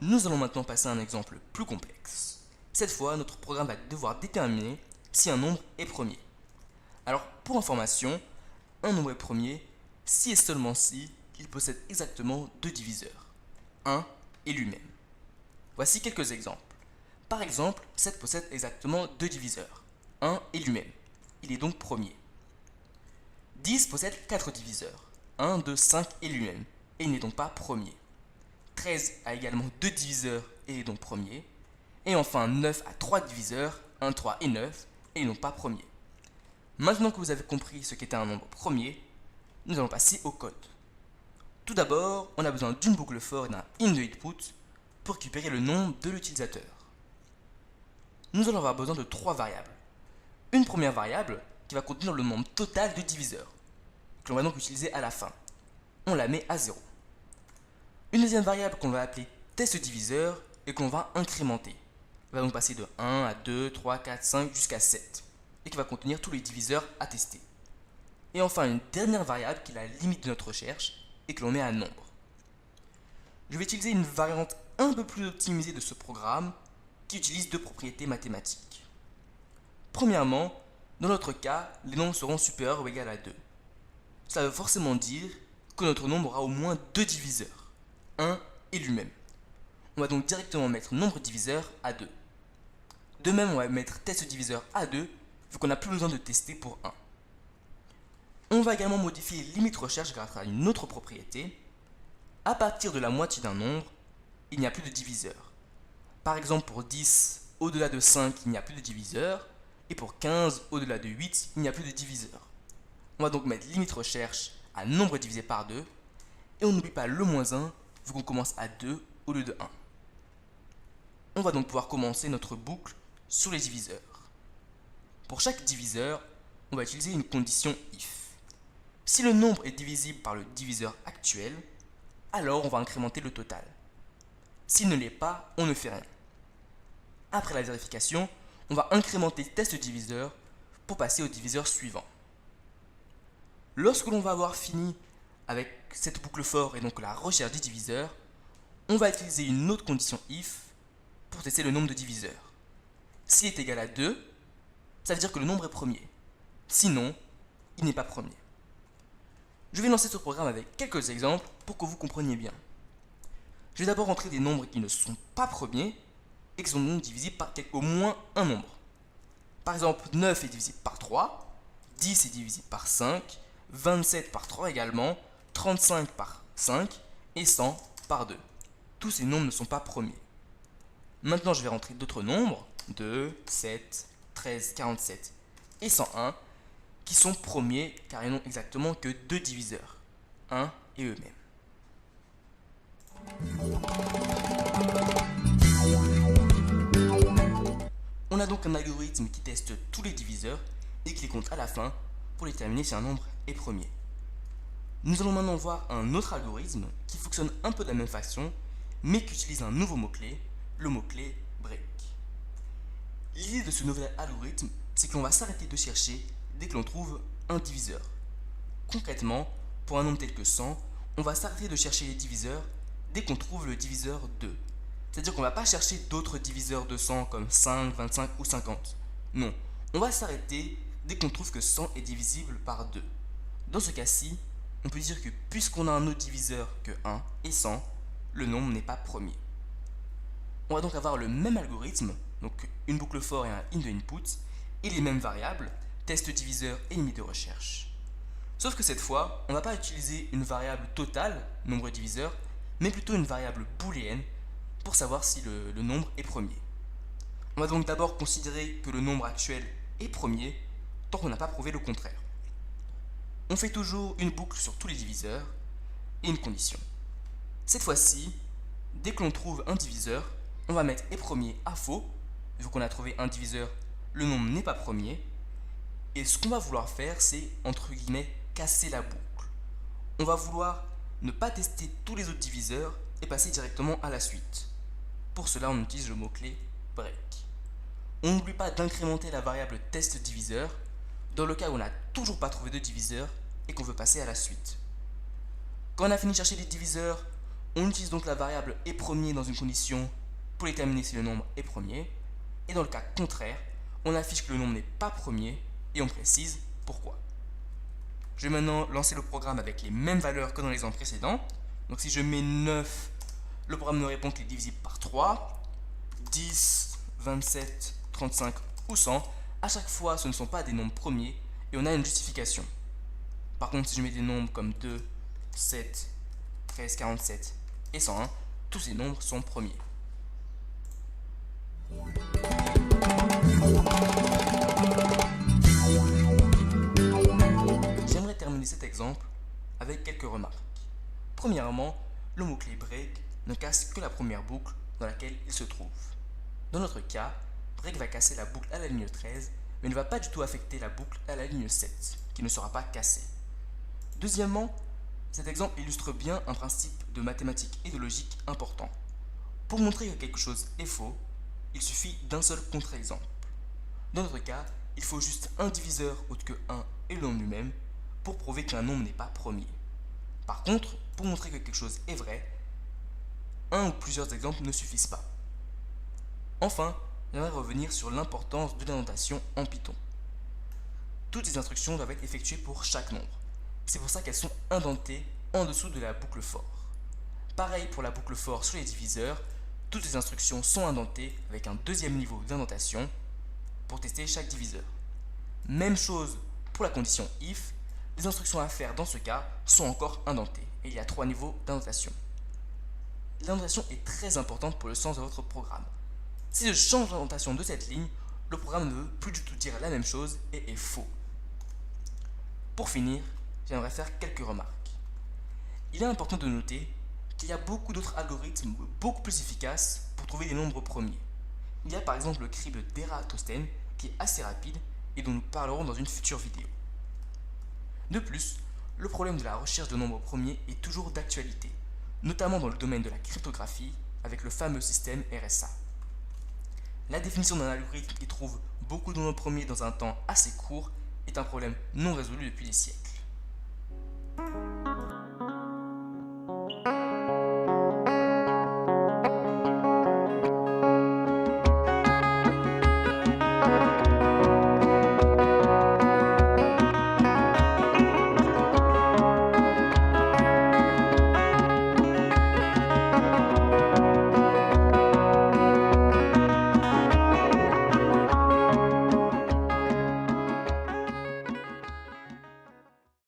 Nous allons maintenant passer à un exemple plus complexe. Cette fois, notre programme va devoir déterminer si un nombre est premier. Alors, pour information, un nombre est premier si et seulement si il possède exactement deux diviseurs, 1 et lui-même. Voici quelques exemples. Par exemple, 7 possède exactement deux diviseurs, 1 et lui-même. Il est donc premier. 10 possède 4 diviseurs, 1, 2, 5 et lui-même, et il n'est donc pas premier. 13 a également 2 diviseurs et est donc premier. Et enfin 9 a 3 diviseurs, 1, 3 et 9, et ils n'ont pas premier. Maintenant que vous avez compris ce qu'était un nombre premier, nous allons passer au code. Tout d'abord, on a besoin d'une boucle for et d'un inDoInput pour récupérer le nom de l'utilisateur. Nous allons avoir besoin de 3 variables. Une première variable qui va contenir le nombre total de diviseurs, que l'on va donc utiliser à la fin. On la met à 0. Une deuxième variable qu'on va appeler testDiviseur et qu'on va incrémenter. Elle va donc passer de 1 à 2, 3, 4, 5 jusqu'à 7 et qui va contenir tous les diviseurs à tester. Et enfin une dernière variable qui est la limite de notre recherche et que l'on met à nombre. Je vais utiliser une variante un peu plus optimisée de ce programme qui utilise deux propriétés mathématiques. Premièrement, dans notre cas, les nombres seront supérieurs ou égaux à 2. Cela veut forcément dire que notre nombre aura au moins deux diviseurs, 1 et lui-même. On va donc directement mettre nombre diviseur à 2. De même, on va mettre testDiviseur à 2 vu qu'on n'a plus besoin de tester pour 1. On va également modifier limite recherche grâce à une autre propriété. À partir de la moitié d'un nombre, il n'y a plus de diviseur. Par exemple, pour 10, au-delà de 5, il n'y a plus de diviseur. Et pour 15, au-delà de 8, il n'y a plus de diviseur. On va donc mettre limite recherche à nombre divisé par 2. Et on n'oublie pas le moins 1, vu qu'on commence à 2 au lieu de 1. On va donc pouvoir commencer notre boucle sur les diviseurs. Pour chaque diviseur, on va utiliser une condition if. Si le nombre est divisible par le diviseur actuel, alors on va incrémenter le total. S'il ne l'est pas, on ne fait rien. Après la vérification, on va incrémenter testDiviseur pour passer au diviseur suivant. Lorsque l'on va avoir fini avec cette boucle for et donc la recherche des diviseurs, on va utiliser une autre condition if pour tester le nombre de diviseurs. S'il est égal à 2, ça veut dire que le nombre est premier. Sinon, il n'est pas premier. Je vais lancer ce programme avec quelques exemples pour que vous compreniez bien. Je vais d'abord entrer des nombres qui ne sont pas premiers et qui sont donc divisibles par au moins un nombre. Par exemple, 9 est divisible par 3, 10 est divisible par 5, 27 par 3 également, 35 par 5 et 100 par 2. Tous ces nombres ne sont pas premiers. Maintenant, je vais rentrer d'autres nombres, 2, 7, 13, 47 et 101, qui sont premiers car ils n'ont exactement que deux diviseurs, 1 et eux-mêmes. On a donc un algorithme qui teste tous les diviseurs et qui les compte à la fin pour déterminer si un nombre est premier. Nous allons maintenant voir un autre algorithme qui fonctionne un peu de la même façon, mais qui utilise un nouveau mot-clé, le mot-clé break. L'idée de ce nouvel algorithme, c'est que l'on va s'arrêter de chercher dès que l'on trouve un diviseur. Concrètement, pour un nombre tel que 100, on va s'arrêter de chercher les diviseurs dès qu'on trouve le diviseur 2. C'est-à-dire qu'on ne va pas chercher d'autres diviseurs de 100 comme 5, 25 ou 50. Non, on va s'arrêter dès qu'on trouve que 100 est divisible par 2. Dans ce cas-ci, on peut dire que puisqu'on a un autre diviseur que 1 et 100, le nombre n'est pas premier. On va donc avoir le même algorithme, donc une boucle for et un inDoInput, et les mêmes variables, testDiviseur et limite de recherche. Sauf que cette fois, on ne va pas utiliser une variable totale, nombre diviseur, mais plutôt une variable booléenne pour savoir si le nombre est premier. On va donc d'abord considérer que le nombre actuel est premier tant qu'on n'a pas prouvé le contraire. On fait toujours une boucle sur tous les diviseurs et une condition. Cette fois-ci, dès que l'on trouve un diviseur, on va mettre est premier à faux. Vu qu'on a trouvé un diviseur, le nombre n'est pas premier. Et ce qu'on va vouloir faire, c'est entre guillemets casser la boucle. On va vouloir ne pas tester tous les autres diviseurs et passer directement à la suite. Pour cela, on utilise le mot-clé break. On n'oublie pas d'incrémenter la variable test diviseur dans le cas où on n'a toujours pas trouvé de diviseur et qu'on veut passer à la suite. Quand on a fini de chercher les diviseurs, on utilise donc la variable est premier dans une condition pour déterminer si le nombre est premier. Et dans le cas contraire, on affiche que le nombre n'est pas premier et on précise pourquoi. Je vais maintenant lancer le programme avec les mêmes valeurs que dans l'exemple précédent. Donc si je mets 9, le programme me répond qu'il est divisible par 3, 10, 27, 35 ou 100. À chaque fois, ce ne sont pas des nombres premiers et on a une justification. Par contre, si je mets des nombres comme 2, 7, 13, 47 et 101, tous ces nombres sont premiers. J'aimerais terminer cet exemple avec quelques remarques. Premièrement, le mot-clé break ne casse que la première boucle dans laquelle il se trouve. Dans notre cas, break va casser la boucle à la ligne 13, mais ne va pas du tout affecter la boucle à la ligne 7, qui ne sera pas cassée. Deuxièmement, cet exemple illustre bien un principe de mathématiques et de logique important. Pour montrer que quelque chose est faux, il suffit d'un seul contre-exemple. Dans notre cas, il faut juste un diviseur autre que 1 et le nombre lui-même pour prouver qu'un nombre n'est pas premier. Par contre, pour montrer que quelque chose est vrai, un ou plusieurs exemples ne suffisent pas. Enfin, j'aimerais revenir sur l'importance de l'indentation en Python. Toutes les instructions doivent être effectuées pour chaque nombre. C'est pour ça qu'elles sont indentées en dessous de la boucle for. Pareil pour la boucle for sur les diviseurs, toutes les instructions sont indentées avec un deuxième niveau d'indentation pour tester chaque diviseur. Même chose pour la condition if, les instructions à faire dans ce cas sont encore indentées et il y a 3 niveaux d'indentation. L'indentation est très importante pour le sens de votre programme. Si je change l'indentation de cette ligne, le programme ne veut plus du tout dire la même chose et est faux. Pour finir, j'aimerais faire quelques remarques. Il est important de noter qu'il y a beaucoup d'autres algorithmes beaucoup plus efficaces pour trouver des nombres premiers. Il y a par exemple le crible d'Eratosthène qui est assez rapide et dont nous parlerons dans une future vidéo. De plus, le problème de la recherche de nombres premiers est toujours d'actualité, notamment dans le domaine de la cryptographie avec le fameux système RSA. La définition d'un algorithme qui trouve beaucoup de nombres premiers dans un temps assez court est un problème non résolu depuis des siècles.